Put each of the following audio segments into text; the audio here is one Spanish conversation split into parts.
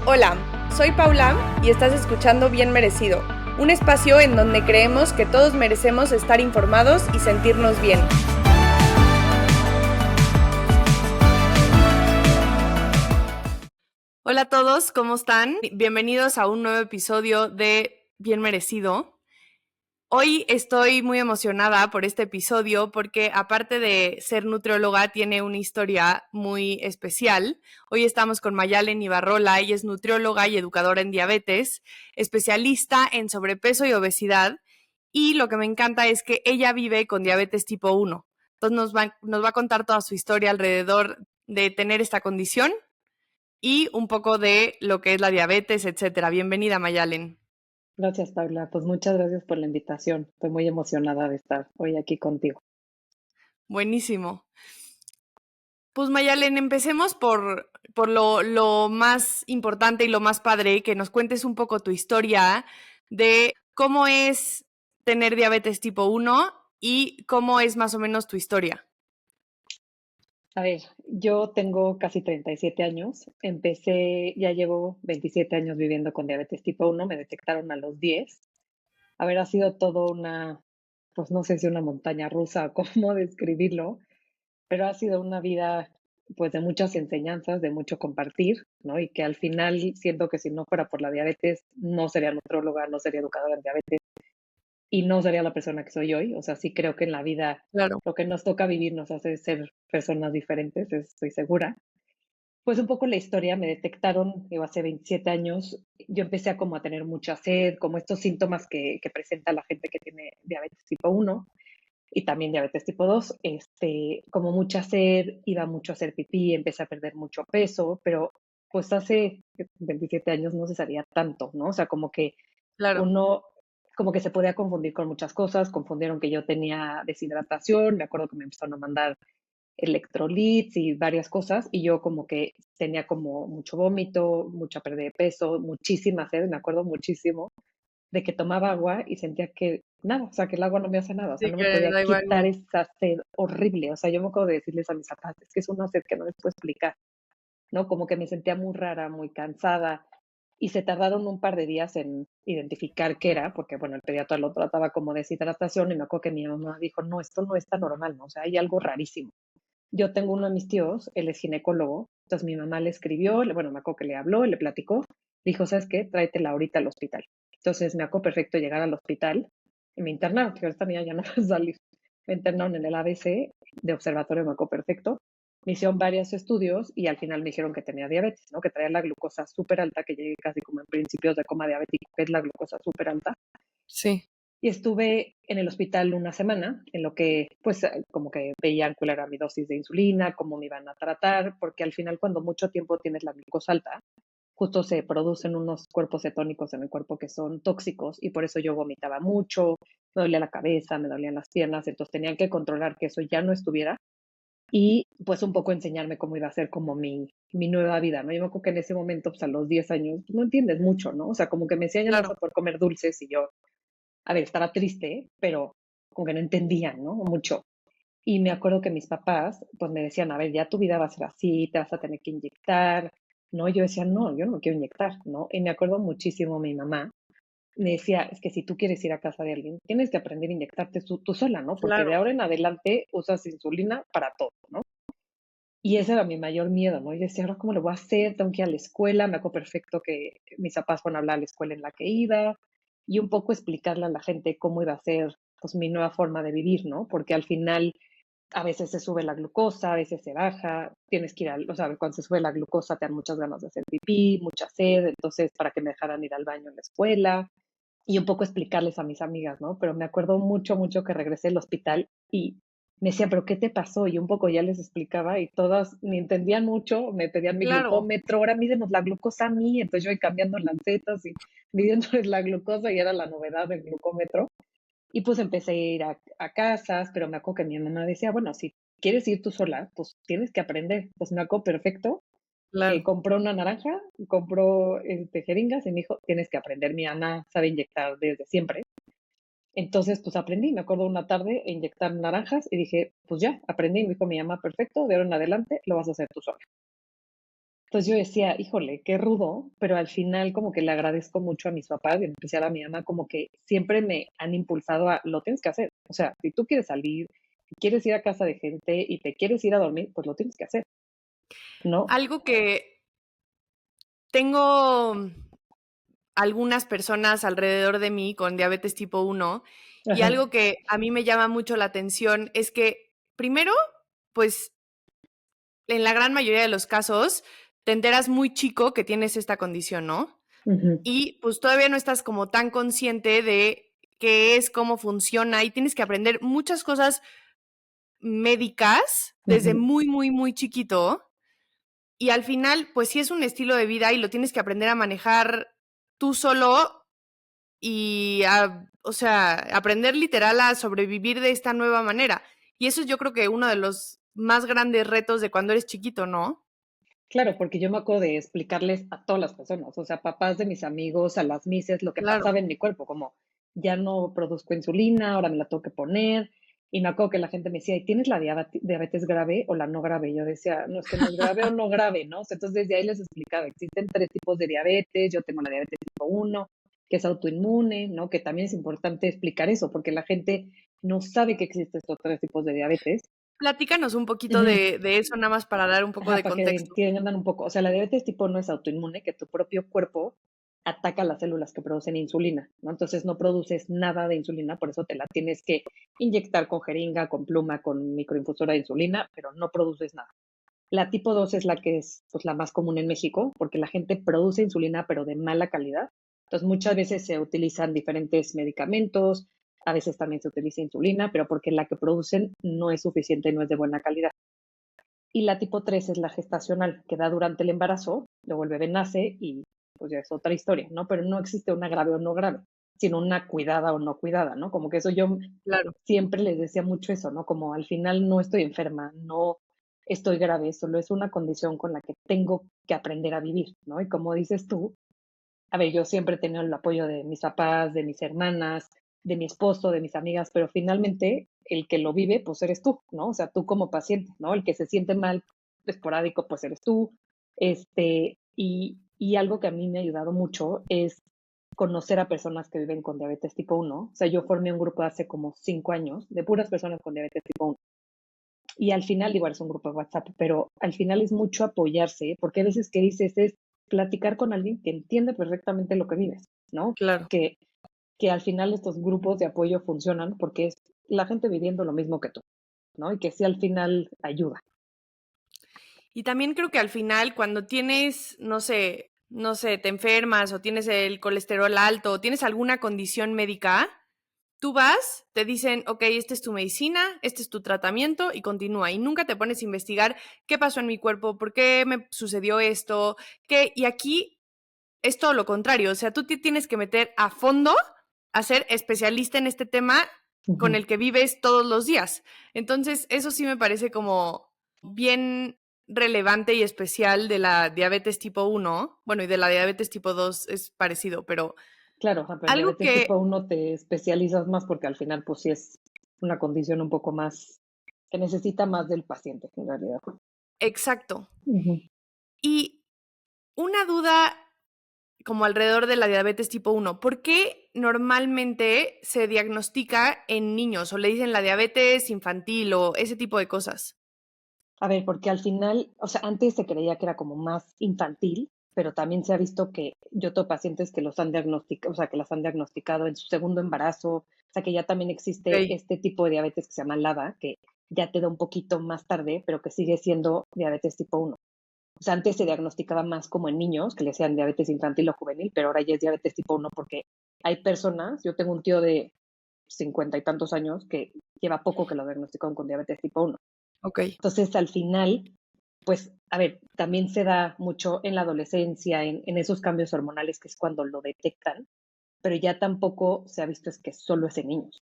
Hola, soy Paula y estás escuchando Bien Merecido, un espacio en donde creemos que todos merecemos estar informados y sentirnos bien. Hola a todos, ¿cómo están? Bienvenidos a un nuevo episodio de Bien Merecido. Hoy estoy muy emocionada por este episodio porque aparte de ser nutrióloga tiene una historia muy especial. Hoy estamos con Mayalen Ibarrola, ella es nutrióloga y educadora en diabetes, especialista en sobrepeso y obesidad, y lo que me encanta es que ella vive con diabetes tipo 1. Entonces nos va a contar toda su historia alrededor de tener esta condición y un poco de lo que es la diabetes, etcétera. Bienvenida, Mayalen. Gracias, Paula. Pues muchas gracias por la invitación. Estoy muy emocionada de estar hoy aquí contigo. Buenísimo. Pues Mayalen, empecemos por lo más importante y lo más padre, que nos cuentes un poco tu historia de cómo es tener diabetes tipo 1 y cómo es más o menos tu historia. A ver, yo tengo casi 37 años. Ya llevo 27 años viviendo con diabetes tipo 1. Me detectaron a los 10. A ver, ha sido todo pues no sé si una montaña rusa o cómo describirlo, pero ha sido una vida pues de muchas enseñanzas, de mucho compartir, ¿no? Y que al final siento que si no fuera por la diabetes, no sería nutróloga, no sería educadora en diabetes y no sería la persona que soy hoy. O sea, sí creo que en la vida Claro. lo que nos toca vivir nos hace ser personas diferentes, estoy segura. Pues un poco la historia, me detectaron, digo, hace 27 años, yo empecé a como a tener mucha sed, como estos síntomas que presenta la gente que tiene diabetes tipo 1 y también diabetes tipo 2, como mucha sed, iba mucho a hacer pipí, empecé a perder mucho peso, pero pues hace 27 años no se sabía tanto, ¿no? O sea, como que Claro. uno como que se podía confundir con muchas cosas, confundieron que yo tenía deshidratación, me acuerdo que me empezaron a mandar electrolits y varias cosas, y yo como que tenía como mucho vómito, mucha pérdida de peso, muchísima sed, me acuerdo muchísimo de que tomaba agua y sentía que nada, o sea, que el agua no me hace nada, o sea, Sí, no me que podía da igual. quitar esa sed horrible, o sea, yo me acuerdo de decirles a mis papás, es que es una sed que no les puedo explicar, ¿no? Como que me sentía muy rara, muy cansada, y se tardaron un par de días en identificar qué era, porque bueno, el pediatra lo trataba como deshidratación y me acuerdo que mi mamá dijo, no, esto no está normal, ¿no? O sea, hay algo rarísimo. Yo tengo uno de mis tíos, él es ginecólogo, entonces mi mamá le escribió, bueno, me acuerdo que le habló, le platicó, le dijo, ¿sabes qué? Tráetela ahorita al hospital. Entonces me acuerdo perfecto llegar al hospital y me internaron, porque esta niña ya no va a salir. Me internaron en el ABC de observatorio, me acuerdo perfecto. Me hicieron varios estudios y al final me dijeron que tenía diabetes, ¿no? Que traía la glucosa súper alta, que llegué casi como en principios de coma diabético, que es la glucosa súper alta. Sí, Y estuve en el hospital una semana, en lo que, pues, como que veían cuál era mi dosis de insulina, cómo me iban a tratar, porque al final, cuando mucho tiempo tienes la glucosa alta, justo se producen unos cuerpos cetónicos en el cuerpo que son tóxicos, y por eso yo vomitaba mucho, me dolía la cabeza, me dolían las piernas, entonces tenían que controlar que eso ya no estuviera, y pues un poco enseñarme cómo iba a ser como mi nueva vida, ¿no? Yo me acuerdo que en ese momento, pues a los 10 años, pues, no entiendes mucho, ¿no? O sea, como que me decían, ya no vas claro. a poder comer dulces, y yo, a ver, estaba triste, pero como que no entendían, ¿no? Mucho. Y me acuerdo que mis papás, pues me decían, a ver, ya tu vida va a ser así, te vas a tener que inyectar, ¿no? Yo decía, no, yo no me quiero inyectar, ¿no? Y me acuerdo muchísimo mi mamá, me decía, es que si tú quieres ir a casa de alguien, tienes que aprender a inyectarte tú sola, ¿no? Porque de Claro. ahora en adelante usas insulina para todo, ¿no? Y ese era mi mayor miedo, ¿no? Y decía, ahora, ¿cómo lo voy a hacer? Tengo que ir a la escuela. Me acuerdo perfecto que mis papás fueron a hablar a la escuela en la que iba y un poco explicarle a la gente cómo iba a ser, pues, mi nueva forma de vivir, ¿no? Porque al final a veces se sube la glucosa, a veces se baja, tienes que ir o sea, cuando se sube la glucosa te dan muchas ganas de hacer pipí, mucha sed, entonces para que me dejaran ir al baño en la escuela y un poco explicarles a mis amigas, ¿no? Pero me acuerdo mucho, mucho que regresé al hospital y me decían, ¿pero qué te pasó? Y un poco ya les explicaba y todas ni entendían mucho, me pedían mi Claro. glucómetro, ahora mídenos la glucosa a mí, entonces yo iba cambiando lancetas y midiéndoles la glucosa y era la novedad del glucómetro. Y pues empecé a ir a casas, pero me acuerdo que mi mamá decía, bueno, si quieres ir tú sola, pues tienes que aprender. Pues me acuerdo perfecto que Claro. compró una naranja, compró jeringas y me dijo, tienes que aprender, mi Ana sabe inyectar desde siempre. Entonces, pues aprendí, me acuerdo una tarde a inyectar naranjas y dije, pues ya, aprendí, me dijo mi mamá, perfecto, de ahora en adelante lo vas a hacer tú sola. Entonces yo decía, híjole, qué rudo, pero al final como que le agradezco mucho a mis papás, y en especial a mi mamá, como que siempre me han impulsado a, lo tienes que hacer. O sea, si tú quieres salir, si quieres ir a casa de gente y te quieres ir a dormir, pues lo tienes que hacer, ¿no? Algo que tengo algunas personas alrededor de mí con diabetes tipo 1 y Ajá. algo que a mí me llama mucho la atención es que, primero, pues en la gran mayoría de los casos te enteras muy chico que tienes esta condición, ¿no? Ujú, Y pues todavía no estás como tan consciente de qué es, cómo funciona y tienes que aprender muchas cosas médicas desde ujú. muy, muy, muy chiquito. Y al final, pues sí es un estilo de vida y lo tienes que aprender a manejar tú solo y o sea, aprender literal a sobrevivir de esta nueva manera. Y eso es yo creo que uno de los más grandes retos de cuando eres chiquito, ¿no? Claro, porque yo me acuerdo de explicarles a todas las personas, o sea, papás de mis amigos, a las mises, lo que Claro. pasaba en mi cuerpo, como ya no produzco insulina, ahora me la tengo que poner. Y me acuerdo que la gente me decía, ¿y tienes la diabetes grave o la no grave? Y yo decía, no, es que no es grave o no grave, ¿no? O sea, entonces desde ahí les explicaba, existen tres tipos de diabetes, yo tengo la diabetes tipo 1, que es autoinmune, ¿no? Que también es importante explicar eso, porque la gente no sabe que existen estos tres tipos de diabetes. Platícanos un poquito Ujú. de eso, nada más para dar un poco Ajá, de para que contexto. entiendan un poco. O sea, la diabetes tipo no es autoinmune, que tu propio cuerpo ataca las células que producen insulina, ¿no? Entonces no produces nada de insulina, por eso te la tienes que inyectar con jeringa, con pluma, con microinfusora de insulina, pero no produces nada. La tipo 2 es la que es pues, la más común en México, porque la gente produce insulina, pero de mala calidad. Entonces muchas veces se utilizan diferentes medicamentos, a veces también se utiliza insulina, pero porque la que producen no es suficiente, no es de buena calidad. Y la tipo 3 es la gestacional, que da durante el embarazo, luego el bebé nace y pues ya es otra historia, ¿no? Pero no existe una grave o no grave, sino una cuidada o no cuidada, ¿no? Como que eso yo Claro. siempre les decía mucho eso, ¿no? Como al final no estoy enferma, no estoy grave, solo es una condición con la que tengo que aprender a vivir, ¿no? Y como dices tú, a ver, yo siempre he tenido el apoyo de mis papás, de mis hermanas, de mi esposo, de mis amigas, pero finalmente el que lo vive, pues eres tú, ¿no? O sea, tú como paciente, ¿no? El que se siente mal esporádico, pues eres tú. Y algo que a mí me ha ayudado mucho es conocer a personas que viven con diabetes tipo 1. O sea, yo formé un grupo hace como 5 años de puras personas con diabetes tipo 1. Y al final, igual es un grupo de WhatsApp, pero al final es mucho apoyarse, porque a veces que dices es platicar con alguien que entiende perfectamente lo que vives, ¿no? Claro. Que al final estos grupos de apoyo funcionan porque es la gente viviendo lo mismo que tú, ¿no? Y que sí al final ayuda. Y también creo que al final, cuando tienes, no sé, te enfermas o tienes el colesterol alto o tienes alguna condición médica, tú vas, te dicen, ok, esta es tu medicina, este es tu tratamiento y continúa. Y nunca te pones a investigar qué pasó en mi cuerpo, por qué me sucedió esto, qué. Y aquí es todo lo contrario. O sea, tú te tienes que meter a fondo a ser especialista en este tema con Ujú. el que vives todos los días. Entonces, eso sí me parece como bien relevante y especial de la diabetes tipo 1. Bueno, y de la diabetes tipo 2 es parecido, pero Claro, ajá, pero en algo diabetes tipo que, 1 te especializas más porque al final pues sí es una condición un poco más que necesita más del paciente en realidad. exacto. Ujú. Y una duda como alrededor de la diabetes tipo 1. ¿Por qué normalmente se diagnostica en niños o le dicen la diabetes infantil o ese tipo de cosas? A ver, porque al final, o sea, antes se creía que era como más infantil, pero también se ha visto que yo tengo pacientes que los han diagnosticado, o sea, que las han diagnosticado en su segundo embarazo, o sea, que ya también existe Ok. este tipo de diabetes que se llama LADA, que ya te da un poquito más tarde, pero que sigue siendo diabetes tipo 1. O sea, antes se diagnosticaba más como en niños, que le decían diabetes infantil o juvenil, pero ahora ya es diabetes tipo 1 porque hay personas, yo tengo un tío de 50 y tantos años que lleva poco que lo diagnosticaron con diabetes tipo 1. Ok. Entonces, al final, pues, a ver, también se da mucho en la adolescencia, en esos cambios hormonales, que es cuando lo detectan, pero ya tampoco se ha visto es que solo es en niños,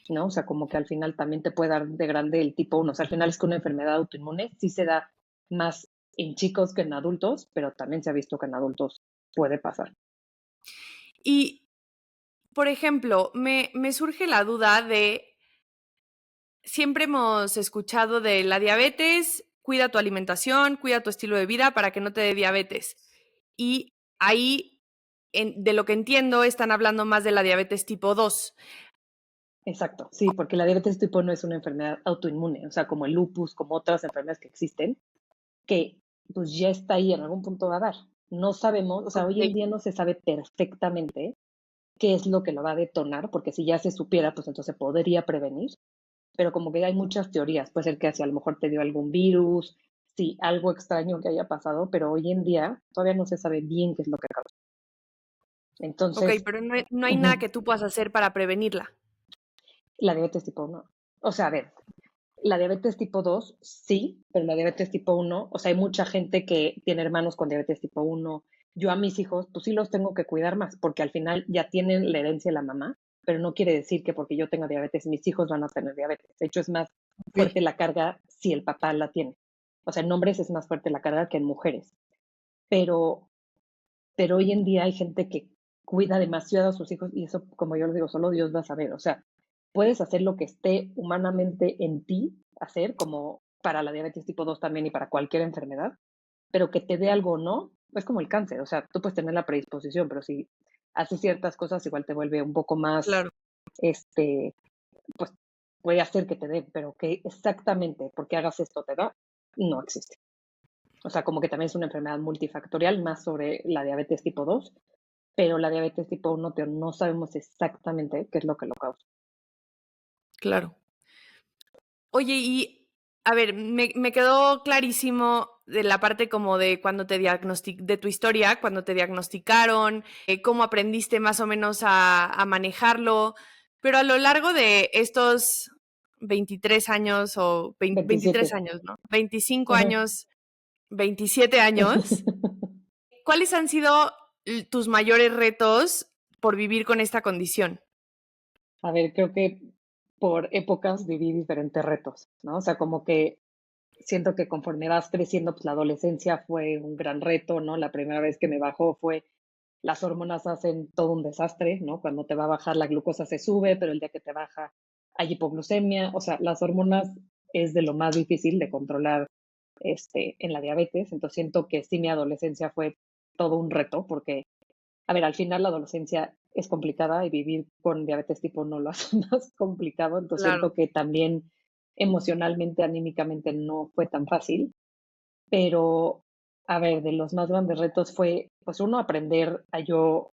¿no? O sea, como que al final también te puede dar de grande el tipo 1. O sea, al final es que una enfermedad autoinmune sí se da más en chicos que en adultos, pero también se ha visto que en adultos puede pasar. Y, por ejemplo, me surge la duda de, siempre hemos escuchado de la diabetes cuida tu alimentación, cuida tu estilo de vida para que no te dé diabetes. Y ahí, de lo que entiendo, están hablando más de la diabetes tipo 2. Exacto, sí, porque la diabetes tipo no es una enfermedad autoinmune, o sea, como el lupus, como otras enfermedades que existen, que pues ya está ahí, en algún punto va a dar. No sabemos, o sea, hoy en Ok. día no se sabe perfectamente qué es lo que lo va a detonar, porque si ya se supiera, pues entonces podría prevenir, pero como que hay muchas teorías, puede ser que si a lo mejor te dio algún virus, sí, algo extraño que haya pasado, pero hoy en día todavía no se sabe bien qué es lo que causa. Ok, Entonces, pero no hay nada que tú puedas hacer para prevenirla. la diabetes tipo 1, o sea, a ver, la diabetes tipo 2 sí, pero la diabetes tipo 1, o sea, hay mucha gente que tiene hermanos con diabetes tipo 1. Yo a mis hijos, pues sí los tengo que cuidar más, porque al final ya tienen la herencia de la mamá, pero no quiere decir que porque yo tenga diabetes, mis hijos van a tener diabetes. De hecho, es más Ok, fuerte la carga si el papá la tiene. O sea, en hombres es más fuerte la carga que en mujeres. Pero, pero hoy en día hay gente que cuida demasiado a sus hijos y eso, como yo les digo, solo Dios va a saber. O sea, puedes hacer lo que esté humanamente en ti hacer, como para la diabetes tipo 2 también y para cualquier enfermedad, pero que te dé algo o no, es como el cáncer. O sea, tú puedes tener la predisposición, pero si haces ciertas cosas, igual te vuelve un poco más, claro. este, pues puede hacer que te dé, pero que exactamente porque hagas esto te da, no existe. O sea, como que también es una enfermedad multifactorial, más sobre la diabetes tipo 2, pero la diabetes tipo 1 no sabemos exactamente qué es lo que lo causa. Claro. Oye, y a ver, me quedó clarísimo de la parte como de cuando te de tu historia, cuando te diagnosticaron, cómo aprendiste más o menos a manejarlo, pero a lo largo de estos 23 años o 23 27. años, ¿no? 25 Ajá. años, 27 años, ¿cuáles han sido tus mayores retos por vivir con esta condición? A ver, creo que por épocas viví diferentes retos, ¿no? O sea, como que siento que conforme vas creciendo, pues la adolescencia fue un gran reto, ¿no? La primera vez que me bajó fue, las hormonas hacen todo un desastre, ¿no? Cuando te va a bajar la glucosa se sube, pero el día que te baja hay hipoglucemia, o sea, las hormonas es de lo más difícil de controlar en la diabetes, entonces siento que sí mi adolescencia fue todo un reto porque a ver, al final la adolescencia es complicada y vivir con diabetes tipo no lo hace más complicado, entonces Claro, siento que también emocionalmente, anímicamente no fue tan fácil, pero a ver, de los más grandes retos fue, pues uno, aprender a yo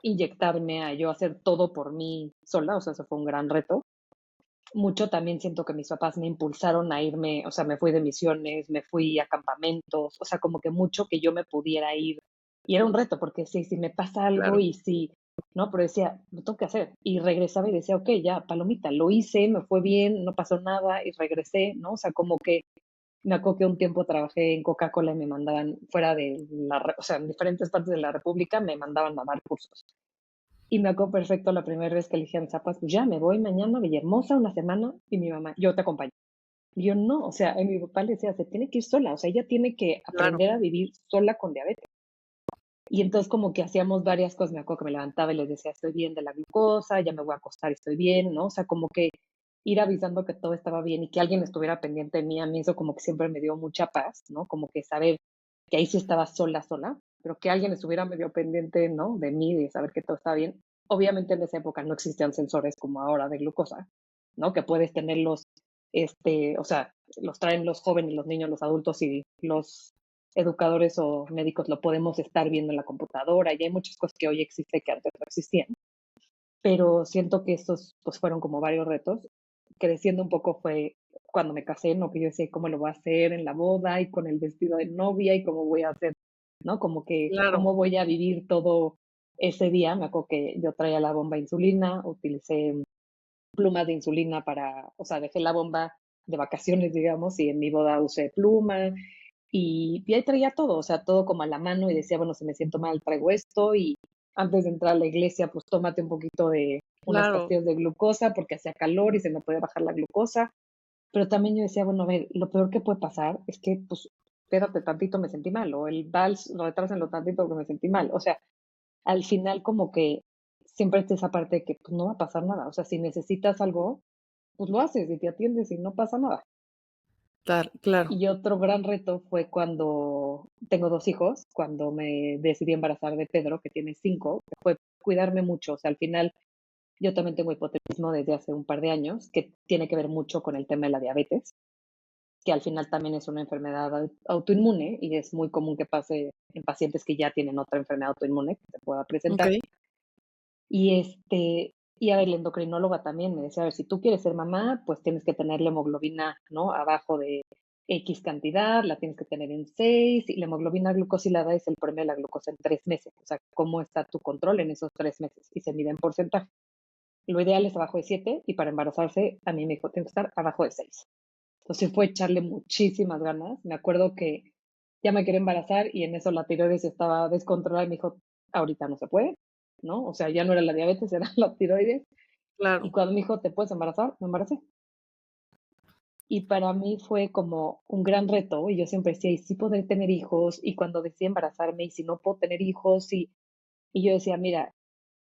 inyectarme, a yo hacer todo por mí sola, o sea, eso fue un gran reto. Mucho también siento que mis papás me impulsaron a irme, o sea, me fui de misiones, me fui a campamentos, o sea, como que mucho que yo me pudiera ir. Y era un reto, porque sí, si me pasa algo claro, y si, ¿no? Pero decía, lo tengo que hacer. Y regresaba y decía, ok, ya, palomita, lo hice, me fue bien, no pasó nada y regresé, ¿no? O sea, como que me acuerdo que un tiempo trabajé en Coca-Cola y me mandaban fuera de o sea, en diferentes partes de la República me mandaban a dar cursos. Y me acuerdo perfecto la primera vez que le dije a mis papás, pues ya me voy mañana a Villahermosa una semana y mi mamá, yo te acompaño. Y yo no, o sea, a mi papá le decía, se tiene que ir sola, o sea, ella tiene que claro. aprender a vivir sola con diabetes. Y entonces como que hacíamos varias cosas, me acuerdo que me levantaba y les decía, estoy bien de la glucosa, ya me voy a acostar, estoy bien, ¿no? O sea, como que ir avisando que todo estaba bien y que alguien estuviera pendiente de mí, a mí eso como que siempre me dio mucha paz, ¿no? Como que saber que ahí sí estaba sola, sola, pero que alguien estuviera medio pendiente, ¿no? De mí, de saber que todo estaba bien. Obviamente en esa época no existían sensores como ahora de glucosa, ¿no? Que puedes tenerlos, o sea, los traen los jóvenes, los niños, los adultos y los educadores o médicos lo podemos estar viendo en la computadora y hay muchas cosas que hoy existen que antes no existían. Pero siento que estos pues fueron como varios retos. Creciendo un poco fue cuando me casé, ¿no? Que yo decía, ¿cómo lo voy a hacer en la boda y con el vestido de novia y cómo voy a hacer, ¿no? Como que, Claro, ¿cómo voy a vivir todo ese día? Me acuerdo que yo traía la bomba de insulina, utilicé plumas de insulina para, o sea, dejé la bomba de vacaciones, digamos, y en mi boda usé pluma, y ahí traía todo, o sea, todo como a la mano y decía, bueno, si me siento mal, traigo esto y antes de entrar a la iglesia, pues tómate un poquito de unas claro. pastillas de glucosa porque hacía calor y se me podía bajar la glucosa. Pero también yo decía, bueno, a ver, lo peor que puede pasar es que, pues, espérate tantito, me sentí mal, o el vals, lo retrásenlo tantito porque me sentí mal. O sea, al final como que siempre está esa parte de que pues no va a pasar nada. O sea, si necesitas algo, pues lo haces y te atiendes y no pasa nada. Claro. Y otro gran reto fue cuando tengo 2 hijos, cuando me decidí embarazar de Pedro, que tiene 5, que fue cuidarme mucho. O sea, al final yo también tengo hipotiroidismo desde hace un par de años, que tiene que ver mucho con el tema de la diabetes, que al final también es una enfermedad autoinmune y es muy común que pase en pacientes que ya tienen otra enfermedad autoinmune que se pueda presentar. Okey. Y a ver, la endocrinóloga también me decía, a ver, si tú quieres ser mamá, pues tienes que tener la hemoglobina, ¿no? Abajo de X cantidad, la tienes que tener en 6, y la hemoglobina glucosilada es el promedio de la glucosa en 3 meses. O sea, cómo está tu control en esos 3 meses y se mide en porcentaje. Lo ideal es abajo de 7 y para embarazarse, a mí me dijo, tiene que estar abajo de 6. Entonces fue echarle muchísimas ganas. Me acuerdo que ya me quería embarazar y en eso la tiroides estaba descontrolada y me dijo, ahorita no se puede, ¿no? O sea, ya no era la diabetes, era la tiroides. Y Claro. cuando me dijo, ¿te puedes embarazar? Me embaracé. Y para mí fue como un gran reto. Y yo siempre decía, ¿y si podré tener hijos? Y cuando decidí embarazarme, ¿y si no puedo tener hijos? Y yo decía, mira,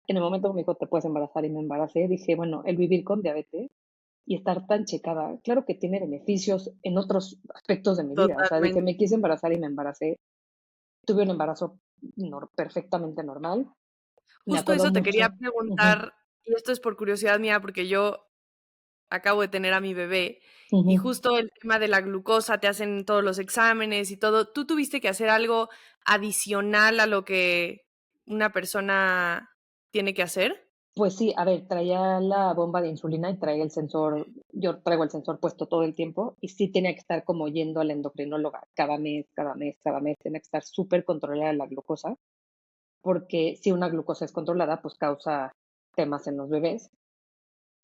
en el momento que me dijo, ¿te puedes embarazar? Y me embaracé, dije, bueno, el vivir con diabetes y estar tan checada, claro que tiene beneficios en otros aspectos de mi vida. O sea, dije, Totalmente. me quise embarazar y me embaracé. Tuve un embarazo perfectamente normal. Me Justo acuerdo eso te quería mucho. Ujú, preguntar, y esto es por curiosidad mía, porque yo acabo de tener a mi bebé, y ujú. justo el tema de la glucosa, te hacen todos los exámenes y todo. ¿Tú tuviste que hacer algo adicional a lo que una persona tiene que hacer? Pues sí, a ver, traía la bomba de insulina y traía el sensor, yo traigo el sensor puesto todo el tiempo y sí tenía que estar como yendo a la endocrinóloga cada mes, cada mes, cada mes, tenía que estar súper controlada la glucosa, porque si una glucosa es controlada, pues causa temas en los bebés.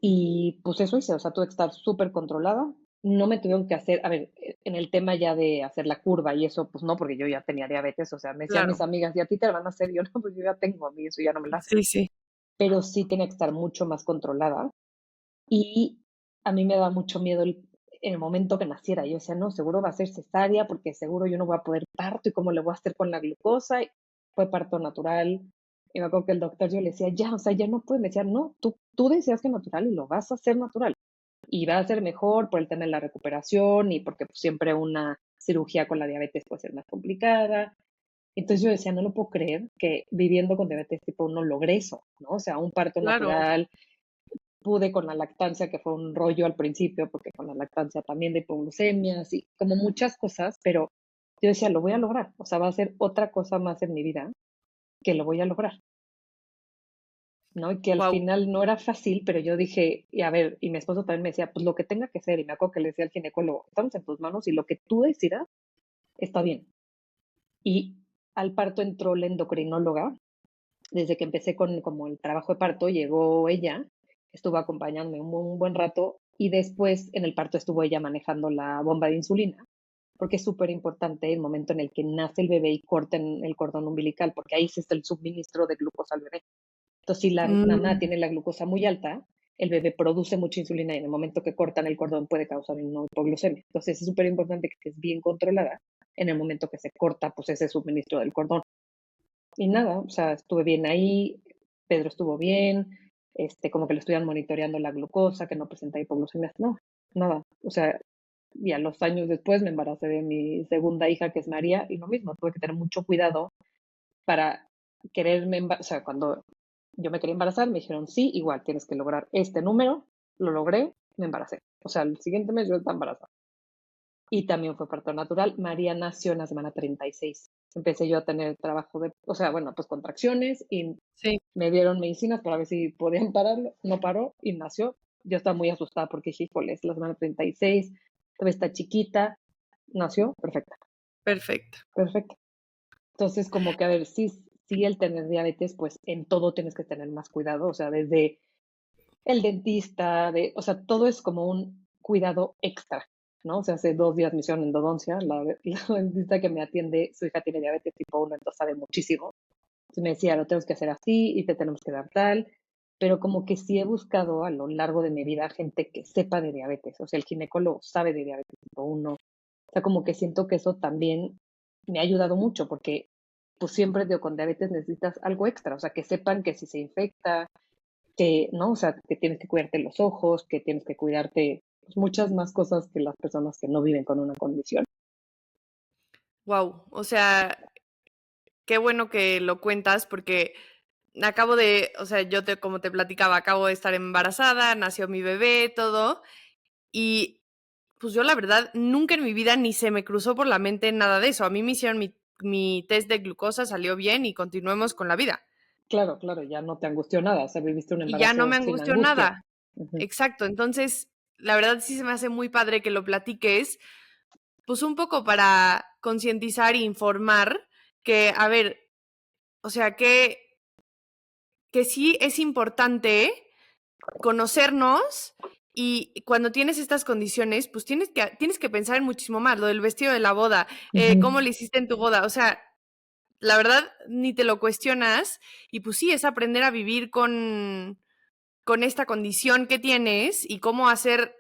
Y pues eso hice, o sea, tuve que estar súper controlada. No me tuvieron que hacer, a ver, en el tema ya de hacer la curva y eso, pues no, porque yo ya tenía diabetes, o sea, me decían mis Claro. amigas, ¿y a ti te la van a hacer? Y yo no, pues yo ya tengo, a mí eso ya no me la hacen. Sí, sí. Pero sí tiene que estar mucho más controlada. Y a mí me daba mucho miedo en el momento que naciera. Yo decía, no, seguro va a ser cesárea porque seguro yo no voy a poder parto y cómo le voy a hacer con la glucosa. Y fue parto natural. Y me acuerdo que el doctor yo le decía, ya, o sea, ya no puede. Me decía, no, tú decías que natural y lo vas a hacer natural. Y va a ser mejor por el tema de la recuperación y porque pues, siempre una cirugía con la diabetes puede ser más complicada. Entonces yo decía, no lo puedo creer que viviendo con diabetes tipo 1 logré eso, ¿no? O sea, un parto Claro. natural, pude con la lactancia, que fue un rollo al principio, porque con la lactancia también de hipoglucemias y como muchas cosas, pero yo decía, lo voy a lograr, o sea, va a ser otra cosa más en mi vida que lo voy a lograr, ¿no? Y que al Guau. final no era fácil, pero yo dije, y a ver, y mi esposo también me decía, pues lo que tenga que ser, y me acuerdo que le decía al ginecólogo, estamos en tus manos y lo que tú decidas está bien. Y al parto entró la endocrinóloga, desde que empecé con como el trabajo de parto, llegó ella, estuvo acompañándome un buen rato y después en el parto estuvo ella manejando la bomba de insulina, porque es súper importante el momento en el que nace el bebé y corten el cordón umbilical, porque ahí se está el suministro de glucosa al bebé. Entonces, si la mamá Mm, tiene la glucosa muy alta, el bebé produce mucha insulina y en el momento que cortan el cordón puede causar una hipoglucemia. Entonces, es súper importante que estés bien controlada en el momento que se corta pues ese suministro del cordón. Y nada, o sea, estuve bien ahí, Pedro estuvo bien, como que le estuvieran monitoreando la glucosa, que no presenta hipoglucemia, no, nada. O sea, y a los años después me embaracé de mi segunda hija, que es María, y lo mismo, tuve que tener mucho cuidado para quererme embarazar. O sea, cuando yo me quería embarazar, me dijeron, sí, igual tienes que lograr este número, lo logré, me embaracé. O sea, el siguiente mes yo estaba embarazada. Y también fue parto natural. María nació en la semana 36. Empecé yo a tener trabajo de, o sea, bueno, pues contracciones y sí, me dieron medicinas para ver si podían pararlo. No paró y nació. Yo estaba muy asustada porque dije, híjole, es la semana 36, todavía está chiquita. Nació, perfecta, perfecto. perfecta. Entonces, como que a ver, sí el tener diabetes, pues en todo tienes que tener más cuidado, o sea, desde el dentista, o sea, todo es como un cuidado extra, ¿no? O sea, hace 2 días me hicieron endodoncia, la dentista que me atiende, su hija tiene diabetes tipo 1, entonces sabe muchísimo. Entonces me decía, lo tenemos que hacer así y te tenemos que dar tal, pero como que sí he buscado a lo largo de mi vida gente que sepa de diabetes, o sea, el ginecólogo sabe de diabetes tipo 1, o sea, como que siento que eso también me ha ayudado mucho porque pues siempre digo, con diabetes necesitas algo extra, o sea, que sepan que si se infecta, que, ¿no? O sea, que tienes que cuidarte los ojos, que tienes que cuidarte pues, muchas más cosas que las personas que no viven con una condición. Wow, o sea, qué bueno que lo cuentas porque o sea, como te platicaba, acabo de estar embarazada, nació mi bebé, todo, y pues yo la verdad nunca en mi vida ni se me cruzó por la mente nada de eso. A mí me hicieron mi test de glucosa, salió bien y continuemos con la vida. Claro, claro, ya no te angustió nada, o sea, viviste un Y ya no me embarazo sin angustió angustia. nada. Ujú. Exacto. Entonces, la verdad sí se me hace muy padre que lo platiques, pues un poco para concientizar e informar que, a ver, o sea, que sí es importante conocernos y cuando tienes estas condiciones, pues tienes que pensar en muchísimo más, lo del vestido de la boda, cómo Ujú. le hiciste en tu boda, o sea, la verdad ni te lo cuestionas y pues sí, es aprender a vivir con esta condición que tienes y cómo hacer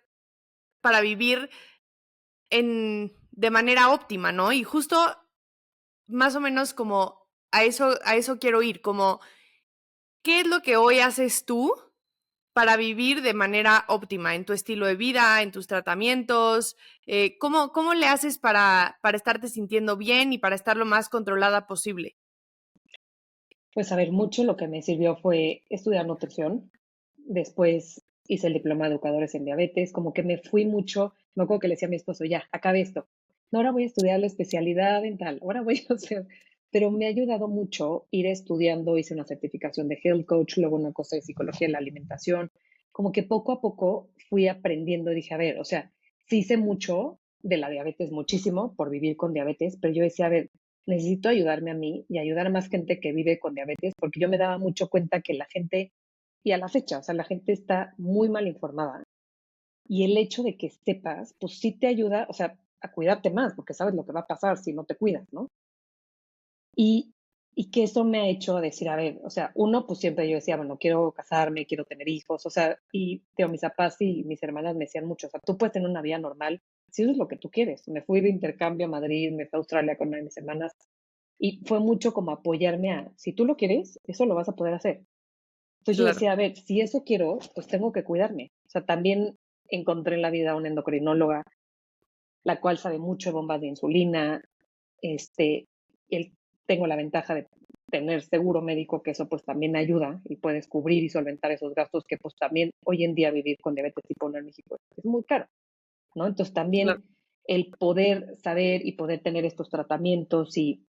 para vivir de manera óptima, ¿no? Y justo más o menos como a eso quiero ir, como, ¿qué es lo que hoy haces tú para vivir de manera óptima en tu estilo de vida, en tus tratamientos? ¿Cómo le haces para estarte sintiendo bien y para estar lo más controlada posible? Pues, a ver, mucho lo que me sirvió fue estudiar nutrición. Después hice el diploma de educadores en diabetes, como que me fui mucho, me acuerdo que le decía a mi esposo, ya, acabe esto. No, ahora voy a estudiar la especialidad en tal, ahora voy a hacer, pero me ha ayudado mucho ir estudiando, hice una certificación de health coach, luego una cosa de psicología de la alimentación, como que poco a poco fui aprendiendo y dije, a ver, o sea, sí sé mucho de la diabetes, muchísimo por vivir con diabetes, pero yo decía, a ver, necesito ayudarme a mí y ayudar a más gente que vive con diabetes, porque yo me daba mucho cuenta que la gente y a la fecha, o sea, la gente está muy mal informada y el hecho de que sepas, pues sí te ayuda, o sea, a cuidarte más, porque sabes lo que va a pasar si no te cuidas, ¿no? Y, y que eso me ha hecho decir, a ver, o sea, uno, pues siempre yo decía, bueno, quiero casarme, quiero tener hijos, o sea, y digo, mis papás y mis hermanas me decían mucho, o sea, tú puedes tener una vida normal si eso es lo que tú quieres. Me fui de intercambio a Madrid, me fui a Australia con una de mis hermanas y fue mucho como apoyarme a, si tú lo quieres, eso lo vas a poder hacer. Entonces yo Claro, decía, a ver, si eso quiero, pues tengo que cuidarme. O sea, también encontré en la vida una endocrinóloga, la cual sabe mucho de bombas de insulina. Este, el, tengo la ventaja de tener seguro médico, que eso pues también ayuda y puedes cubrir y solventar esos gastos que pues también hoy en día vivir con diabetes tipo 1 en México es muy caro, ¿no? Entonces claro. también el poder saber y poder tener estos tratamientos y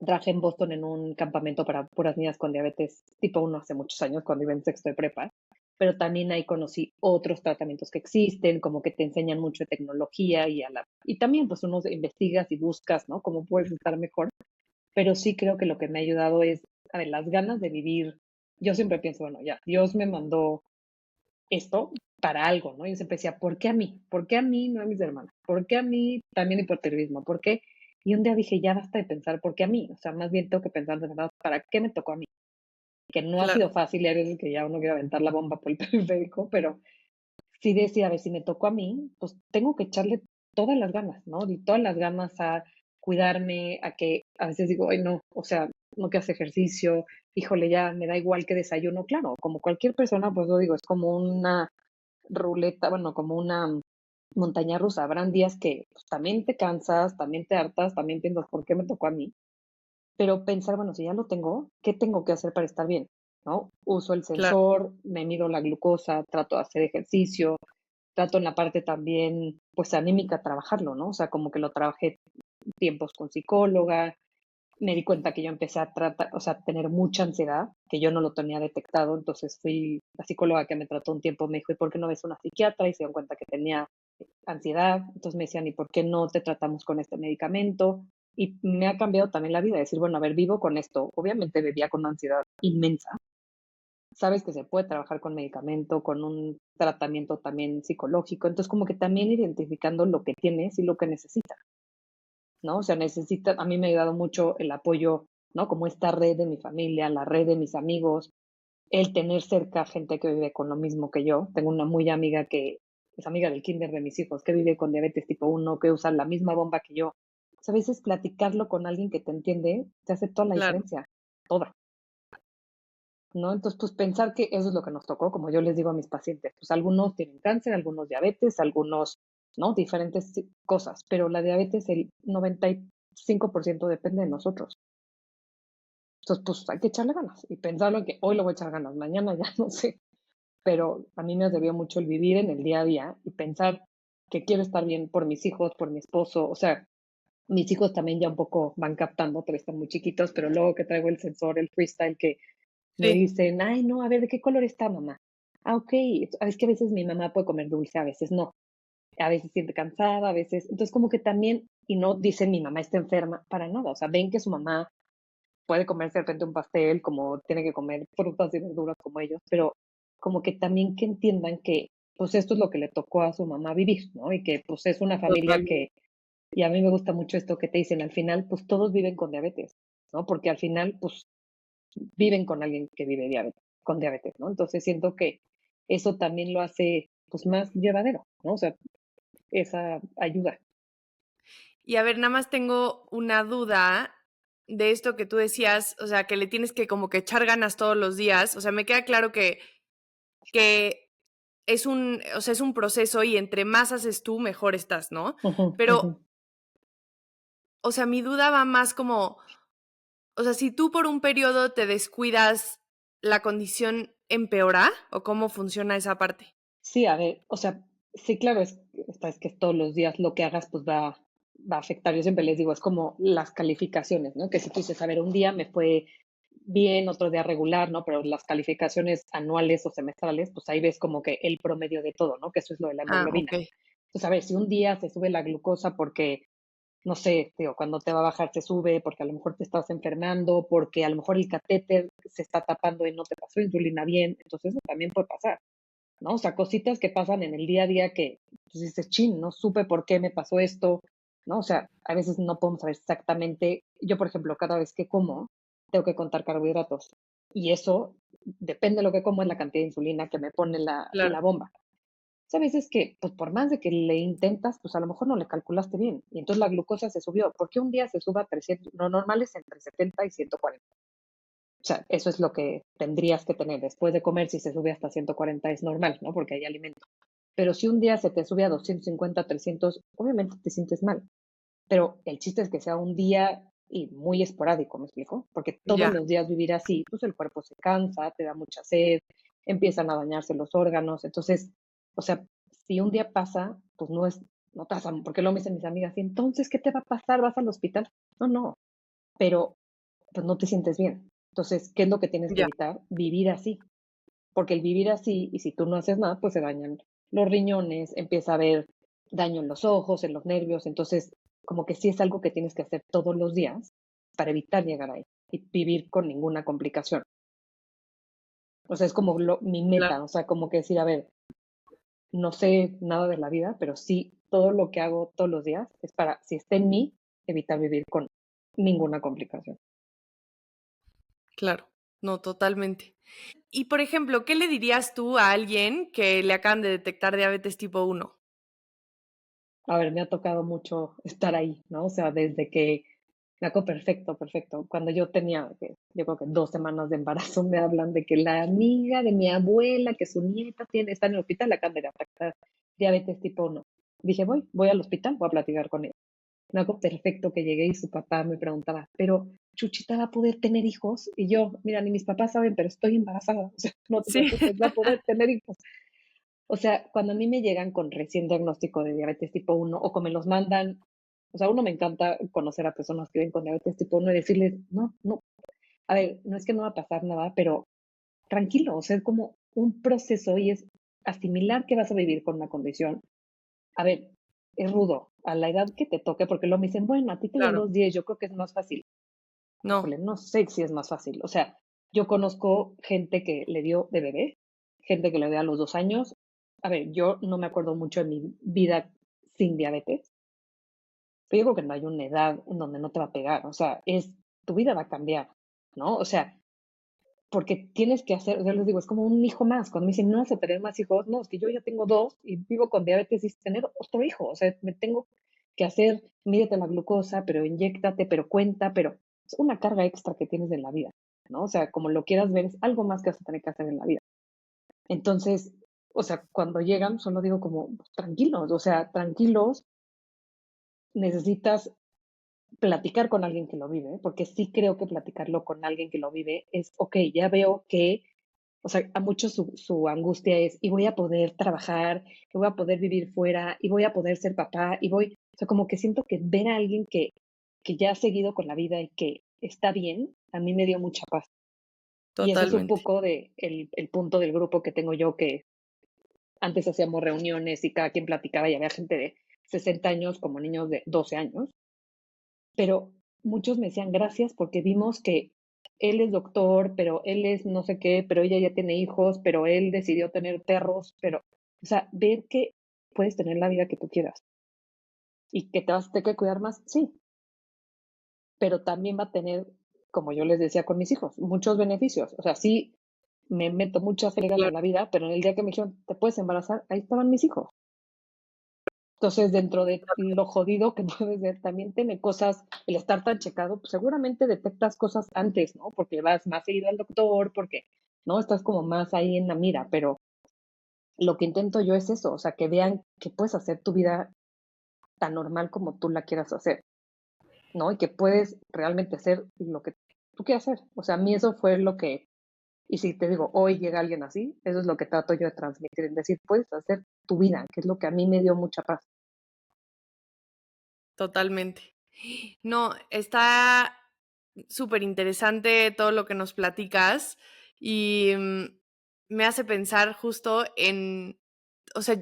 trabajé en Boston en un campamento para puras niñas con diabetes tipo 1 hace muchos años, cuando iba en sexto de prepa, pero también ahí conocí otros tratamientos que existen, como que te enseñan mucho de tecnología y también pues uno investigas y buscas, ¿no? Cómo puedes estar mejor, pero sí creo que lo que me ha ayudado es, a ver, las ganas de vivir. Yo siempre pienso, bueno, ya, Dios me mandó esto para algo, ¿no? Yo siempre decía, ¿por qué a mí? ¿Por qué a mí, no a mis hermanas? ¿Por qué a mí también hipotiroidismo? ¿Por qué? Y un día dije, ya basta de pensar, ¿por qué a mí? O sea, más bien tengo que pensar de verdad, ¿para qué me tocó a mí? Que no ha sido Claro, fácil y hay veces que ya uno quiere aventar la bomba por el periférico, pero sí decía, a ver, si me tocó a mí, pues tengo que echarle todas las ganas, ¿no? Y todas las ganas a cuidarme, a que a veces digo, ay, no, o sea, no que hace ejercicio, híjole, ya me da igual que desayuno, claro, como cualquier persona, pues lo digo, es como una ruleta, bueno, como una montaña rusa. Habrán días que pues, también te cansas, también te hartas, también piensas, ¿por qué me tocó a mí? Pero pensar, bueno, si ya lo tengo, ¿qué tengo que hacer para estar bien? ¿No? Uso el claro. sensor, me mido la glucosa, trato de hacer ejercicio, trato en la parte también, pues anímica, trabajarlo, ¿no? O sea, como que lo trabajé tiempos con psicóloga, me di cuenta que yo empecé a tratar, o sea, a tener mucha ansiedad, que yo no lo tenía detectado, entonces fui, la psicóloga que me trató un tiempo me dijo, ¿y por qué no ves una psiquiatra? Y se dio cuenta que tenía ansiedad, entonces me decían, ¿y por qué no te tratamos con este medicamento? Y me ha cambiado también la vida, decir, bueno, a ver, vivo con esto, obviamente vivía con una ansiedad inmensa, sabes que se puede trabajar con medicamento, con un tratamiento también psicológico, entonces como que también identificando lo que tienes y lo que necesitas, ¿no? O sea, necesita, a mí me ha ayudado mucho el apoyo, ¿no? Como esta red de mi familia, la red de mis amigos, el tener cerca gente que vive con lo mismo que yo. Tengo una muy amiga que es amiga del kinder de mis hijos, que vive con diabetes tipo 1, que usa la misma bomba que yo. O sea, a veces platicarlo con alguien que te entiende te hace toda la Claro. diferencia, toda. ¿no? Entonces, pues pensar que eso es lo que nos tocó, como yo les digo a mis pacientes, pues algunos tienen cáncer, algunos diabetes, algunos, ¿no? Diferentes cosas, pero la diabetes, el 95% depende de nosotros. Entonces, pues hay que echarle ganas y pensarlo en que hoy lo voy a echar ganas, mañana ya no sé, pero a mí me sirvió mucho el vivir en el día a día y pensar que quiero estar bien por mis hijos, por mi esposo, o sea, mis hijos también ya un poco van captando, pero están muy chiquitos, pero luego que traigo el sensor, el freestyle, que me Sí, dicen, ay, no, a ver, ¿de qué color está mamá? Ah, ok, es que a veces mi mamá puede comer dulce, a veces no, a veces siente cansada, a veces, entonces como que también, y no dicen mi mamá está enferma, para nada, o sea, ven que su mamá puede comerse de repente un pastel, como tiene que comer frutas y verduras como ellos, pero como que también que entiendan que pues esto es lo que le tocó a su mamá vivir, ¿no? Y que pues es una familia totalmente. que, y a mí me gusta mucho esto que te dicen, al final pues todos viven con diabetes, ¿no? Porque al final pues viven con alguien que vive diabetes, con diabetes, ¿no? Entonces siento que eso también lo hace pues más llevadero, ¿no? O sea, esa ayuda. Y a ver, nada más tengo una duda de esto que tú decías, o sea, que le tienes que como que echar ganas todos los días. O sea, me queda claro que es un, o sea, es un proceso y entre más haces tú, mejor estás, ¿no? Ujú, ujú. Pero, o sea, mi duda va más como, o sea, si tú por un periodo te descuidas, ¿la condición empeora o cómo funciona esa parte? Sí, a ver, o sea, sí, claro, es que todos los días lo que hagas, pues va a afectar. Yo siempre les digo, es como las calificaciones, ¿no? Que si tú dices, a ver, un día me fue bien, otro día regular, ¿no? Pero las calificaciones anuales o semestrales, pues ahí ves como que el promedio de todo, ¿no? Que eso es lo de la Ah, hemoglobina. okey. Entonces, a ver, si un día se sube la glucosa porque, no sé, digo, cuando te va a bajar se sube, porque a lo mejor te estás enfermando, porque a lo mejor el catéter se está tapando y no te pasó insulina bien, entonces eso también puede pasar. ¿No? O sea, cositas que pasan en el día a día que pues, dices, chin, no supe por qué me pasó esto, ¿no? O sea, a veces no podemos saber exactamente. Yo, por ejemplo, cada vez que como, tengo que contar carbohidratos. Y eso, depende de lo que como, es la cantidad de insulina que me pone Claro. la bomba. O sea, a veces que, pues por más de que le intentas, pues a lo mejor no le calculaste bien. Y entonces la glucosa se subió. ¿Por qué un día se suba a 300? Lo normal es entre 70 y 140. O sea, eso es lo que tendrías que tener después de comer. Si se sube hasta 140 es normal, ¿no? Porque hay alimento. Pero si un día se te sube a 250, 300, obviamente te sientes mal. Pero el chiste es que sea un día y muy esporádico, ¿me explico? Porque todos Ya, los días vivir así, pues el cuerpo se cansa, te da mucha sed, empiezan a dañarse los órganos. Entonces, o sea, si un día pasa, pues no pasa, porque lo me dicen mis amigas, y entonces, ¿qué te va a pasar? ¿Vas al hospital? No, no, pero pues no te sientes bien. Entonces, ¿qué es lo que tienes que ya, evitar? Vivir así, porque el vivir así, y si tú no haces nada, pues se dañan los riñones, empieza a haber daño en los ojos, en los nervios, entonces como que sí es algo que tienes que hacer todos los días para evitar llegar ahí y vivir con ninguna complicación. O sea, es como mi claro. meta, o sea, como que decir, a ver, no sé nada de la vida, pero sí todo lo que hago todos los días es para, si está en mí, evitar vivir con ninguna complicación. Claro, no, totalmente. Y, por ejemplo, ¿qué le dirías tú a alguien que le acaban de detectar diabetes tipo uno? A ver, me ha tocado mucho estar ahí, ¿no? O sea, desde que me acuerdo perfecto, perfecto. Cuando yo tenía, yo creo que 2 semanas de embarazo, me hablan de que la amiga de mi abuela, que su nieta está en el hospital, la acaban de detectar diabetes tipo 1. Dije, voy al hospital, voy a platicar con ella. Me acuerdo perfecto que llegué y su papá me preguntaba, pero Chuchita va a poder tener hijos. Y yo, mira, ni mis papás saben, pero estoy embarazada. O sea, no te Sí, preocupes, va a poder tener hijos. O sea, cuando a mí me llegan con recién diagnóstico de diabetes tipo 1 o como me los mandan, o sea, uno me encanta conocer a personas que viven con diabetes tipo 1 y decirles, no, no, a ver, no es que no va a pasar nada, pero tranquilo, o sea, es como un proceso y es asimilar que vas a vivir con una condición. A ver, es rudo a la edad que te toque, porque luego me dicen, bueno, a ti te dio a claro, los 10, yo creo que es más fácil. no, Híjole, no sé si es más fácil. O sea, yo conozco gente que le dio de bebé, gente que le dio a los 2 años. A ver, yo no me acuerdo mucho de mi vida sin diabetes, pero yo creo que no hay una edad en donde no te va a pegar. O sea, tu vida va a cambiar, ¿no? O sea, porque tienes que hacer, yo les digo, es como un hijo más. Cuando me dicen, no vas a tener más hijos, no, es que yo ya tengo dos y vivo con diabetes y tener otro hijo. O sea, me tengo que hacer, mídete la glucosa, pero inyéctate, pero cuenta, pero es una carga extra que tienes en la vida. ¿no? O sea, como lo quieras ver, es algo más que vas a tener que hacer en la vida. Entonces, o sea, cuando llegan, solo digo como, pues, tranquilos, o sea, tranquilos, necesitas platicar con alguien que lo vive, porque sí creo que platicarlo con alguien que lo vive es, ok, ya veo que, o sea, a muchos su angustia es, y voy a poder trabajar, y voy a poder vivir fuera, y voy a poder ser papá, y voy, o sea, como que siento que ver a alguien que ya ha seguido con la vida y que está bien, a mí me dio mucha paz. Y ese es un Totalmente. poco de el punto del grupo que tengo yo, que antes hacíamos reuniones y cada quien platicaba y había gente de 60 años como niños de 12 años, pero muchos me decían gracias porque vimos que él es doctor, pero él es no sé qué, pero ella ya tiene hijos, pero él decidió tener perros, pero, o sea, ver que puedes tener la vida que tú quieras y que te vas a tener que cuidar más, sí, pero también va a tener, como yo les decía con mis hijos, muchos beneficios. O sea, sí, me meto muchas Sí, fregas claro. en la vida, pero en el día que me dijeron, te puedes embarazar, ahí estaban mis hijos. Entonces, dentro de lo jodido que puede ser, también tiene cosas, el estar tan checado, pues seguramente detectas cosas antes, ¿no? Porque vas más seguido al doctor, porque, ¿no? Estás como más ahí en la mira, pero lo que intento yo es eso, o sea, que vean que puedes hacer tu vida tan normal como tú la quieras hacer, ¿no? Y que puedes realmente hacer lo que tú quieras hacer. O sea, a mí eso fue lo que, y si te digo, hoy llega alguien así, eso es lo que trato yo de transmitir, es decir, puedes hacer tu vida, que es lo que a mí me dio mucha paz. Totalmente. No, está súper interesante todo lo que nos platicas y me hace pensar justo en, o sea,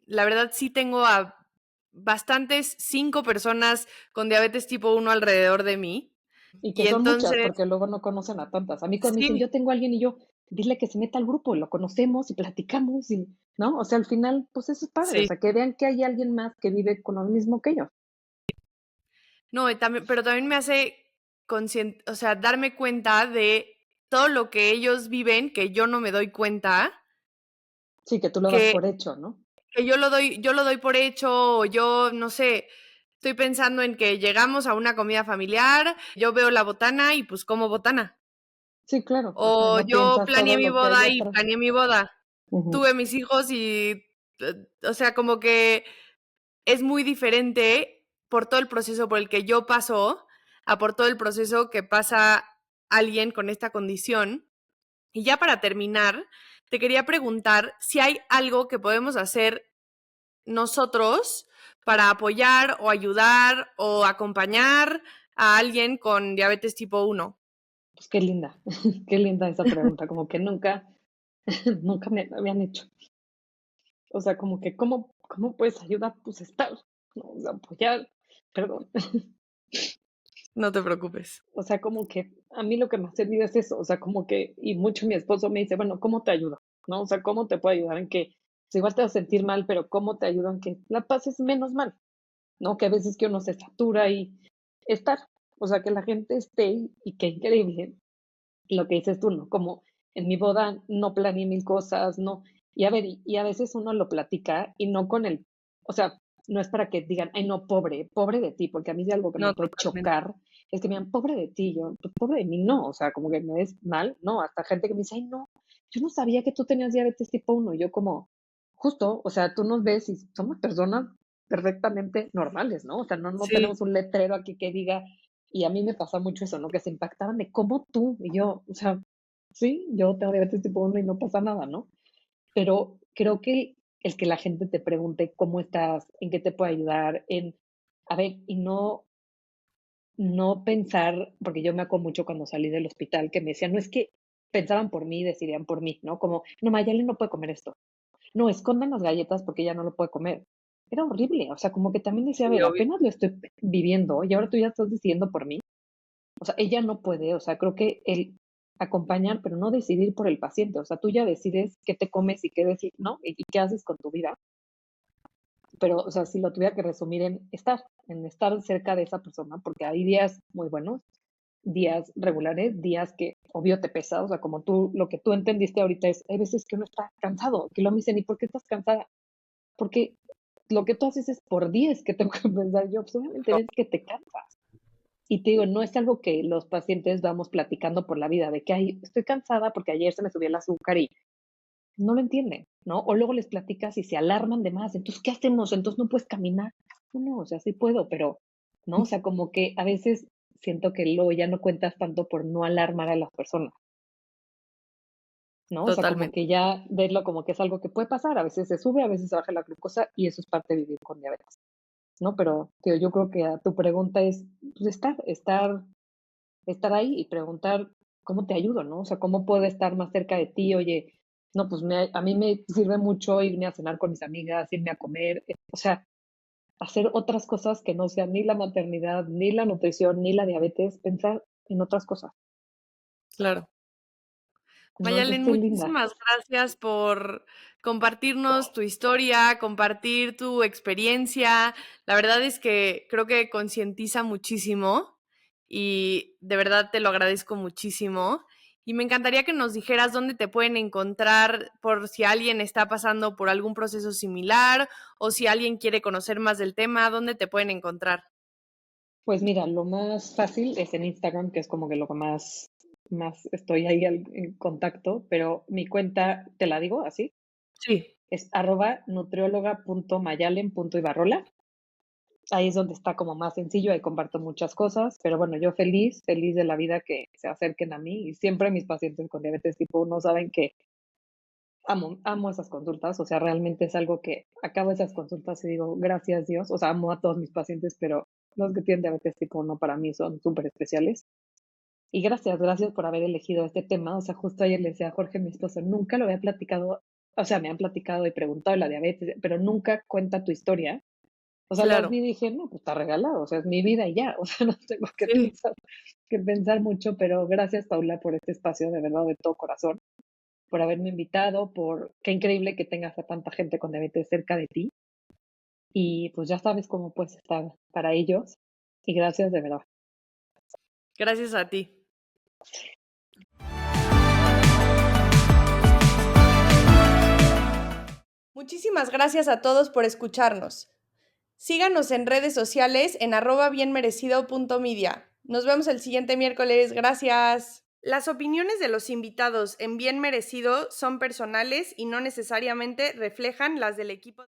la verdad sí tengo a bastantes 5 personas con diabetes tipo 1 alrededor de mí Y que y son muchas, entonces, porque luego no conocen a tantas. A mí cuando me dicen, sí, yo tengo a alguien y yo, dile que se meta al grupo, lo conocemos y platicamos, y, ¿no? O sea, al final, pues eso es padre, o sí. sea, que vean que hay alguien más que vive con lo mismo que ellos. No, y también, pero también me hace o sea, darme cuenta de todo lo que ellos viven, que yo no me doy cuenta, Sí, que tú lo das que por hecho, ¿no? que yo lo doy por hecho, o yo, no sé, estoy pensando en que llegamos a una comida familiar, yo veo la botana y pues como botana. Sí, claro, ajá, O no yo piensas planeé todo mi lo que hay boda y atrás. planeé mi boda. Ujú. Tuve mis hijos y, o sea, como que es muy diferente por todo el proceso por el que yo paso a por todo el proceso que pasa alguien con esta condición. Y ya para terminar, te quería preguntar si hay algo que podemos hacer nosotros para apoyar o ayudar o acompañar a alguien con diabetes tipo 1. Pues qué linda, qué linda esa pregunta, como que nunca, nunca me la habían hecho. O sea, como que, ¿cómo puedes ayudar? Pues estar, ¿no? O sea, apoyar, perdón. No te preocupes. O sea, como que a mí lo que me ha servido es eso, o sea, como que, y mucho mi esposo me dice, bueno, ¿cómo te ayudo? ¿No? O sea, ¿cómo te puedo ayudar en que, si igual te vas a sentir mal, pero cómo te ayudo en que la pases menos mal? ¿No? Que a veces que uno se satura y estar, o sea, que la gente esté y qué increíble lo que dices tú, ¿no? Como en mi boda no planeé mil cosas, no, y a ver, y a veces uno lo platica y no con el, o sea, no es para que digan, ay, no, pobre de ti, porque a mí es algo que me No, puede totalmente. chocar, es que me digan, pobre de ti, yo, pues pobre de mí, no, o sea, como que me ves mal, no, hasta gente que me dice, ay, no, yo no sabía que tú tenías diabetes tipo uno yo como, justo, o sea, tú nos ves y somos personas perfectamente normales, ¿no? O sea, no Sí, tenemos un letrero aquí que diga, y a mí me pasa mucho eso, ¿no? Que se impactaban de cómo tú, y yo, o sea, sí, yo tengo diabetes tipo uno y no pasa nada, ¿no? Pero creo que el que la gente te pregunte cómo estás, en qué te puede ayudar, en, a ver, y no pensar, porque yo me acuerdo mucho cuando salí del hospital que me decían, no es que pensaban por mí, decidían por mí, ¿no? Como, no, Mayale no puede comer esto. No, escondan las galletas porque ella no lo puede comer. Era horrible, o sea, como que también decía, a sí, ver, obvio. apenas lo estoy viviendo y ahora tú ya estás decidiendo por mí. O sea, ella no puede, o sea, creo que el acompañar, pero no decidir por el paciente, o sea, tú ya decides qué te comes y qué decir, ¿no? Y qué haces con tu vida. Pero, o sea, si lo tuviera que resumir en estar cerca de esa persona, porque hay días muy buenos, días regulares, días que obvio te pesa, o sea, como tú, lo que tú entendiste ahorita es, hay veces que uno está cansado, que lo me dicen, ¿y por qué estás cansada? Porque lo que tú haces es por 10 que tengo que pensar yo, pues obviamente ves que te cansas, Y te digo, no es algo que los pacientes vamos platicando por la vida, de que: "Ay, estoy cansada porque ayer se me subió el azúcar", y no lo entienden, ¿no? O luego les platicas y se alarman de más, entonces, ¿qué hacemos? Entonces, ¿no puedes caminar? No, no, o sea, sí puedo, pero, ¿no? O sea, como que a veces siento que luego ya no cuentas tanto por no alarmar a las personas, ¿no? O sea, como Totalmente. que ya verlo como que es algo que puede pasar, a veces se sube, a veces se baja la glucosa y eso es parte de vivir con diabetes, ¿no? Pero, tío, yo creo que a tu pregunta es, pues, estar ahí y preguntar cómo te ayudo, ¿no? O sea, cómo puedo estar más cerca de ti. Oye, no, pues a mí me sirve mucho irme a cenar con mis amigas, irme a comer, o sea, hacer otras cosas que no sean ni la maternidad, ni la nutrición, ni la diabetes, pensar en otras cosas, Claro. ¿no? Mayalen, Entonces, qué linda. muchísimas gracias por compartirnos tu historia, compartir tu experiencia. La verdad es que creo que concientiza muchísimo y de verdad te lo agradezco muchísimo. Y me encantaría que nos dijeras dónde te pueden encontrar por si alguien está pasando por algún proceso similar o si alguien quiere conocer más del tema, dónde te pueden encontrar. Pues mira, lo más fácil es en Instagram, que es como que lo que más estoy ahí en contacto, pero mi cuenta, te la digo así, Sí. es @nutrióloga.mayalen.ibarrola. Ahí es donde está como más sencillo, ahí comparto muchas cosas, pero bueno, yo feliz, feliz de la vida que se acerquen a mí y siempre mis pacientes con diabetes tipo 1 saben que amo esas consultas, o sea, realmente es algo que acabo esas consultas y digo, gracias Dios, o sea, amo a todos mis pacientes, pero los que tienen diabetes tipo 1 para mí son súper especiales. Y gracias por haber elegido este tema, o sea, justo ayer le decía a Jorge, mi esposo, nunca lo había platicado, o sea, me han platicado y preguntado de la diabetes, pero nunca cuenta tu historia. O sea, las Claro. vi y dije: "No, pues está regalado, o sea, es mi vida y ya, o sea, no tengo Sí. que pensar mucho", pero gracias, Paula, por este espacio, de verdad, de todo corazón, por haberme invitado, por qué increíble que tengas a tanta gente con diabetes cerca de ti y, pues, ya sabes cómo puedes estar para ellos, y gracias de verdad. Gracias a ti. Muchísimas gracias a todos por escucharnos. Síganos en redes sociales en @bienmerecido.media. Nos vemos el siguiente miércoles. Gracias. Las opiniones de los invitados en Bien Merecido son personales y no necesariamente reflejan las del equipo.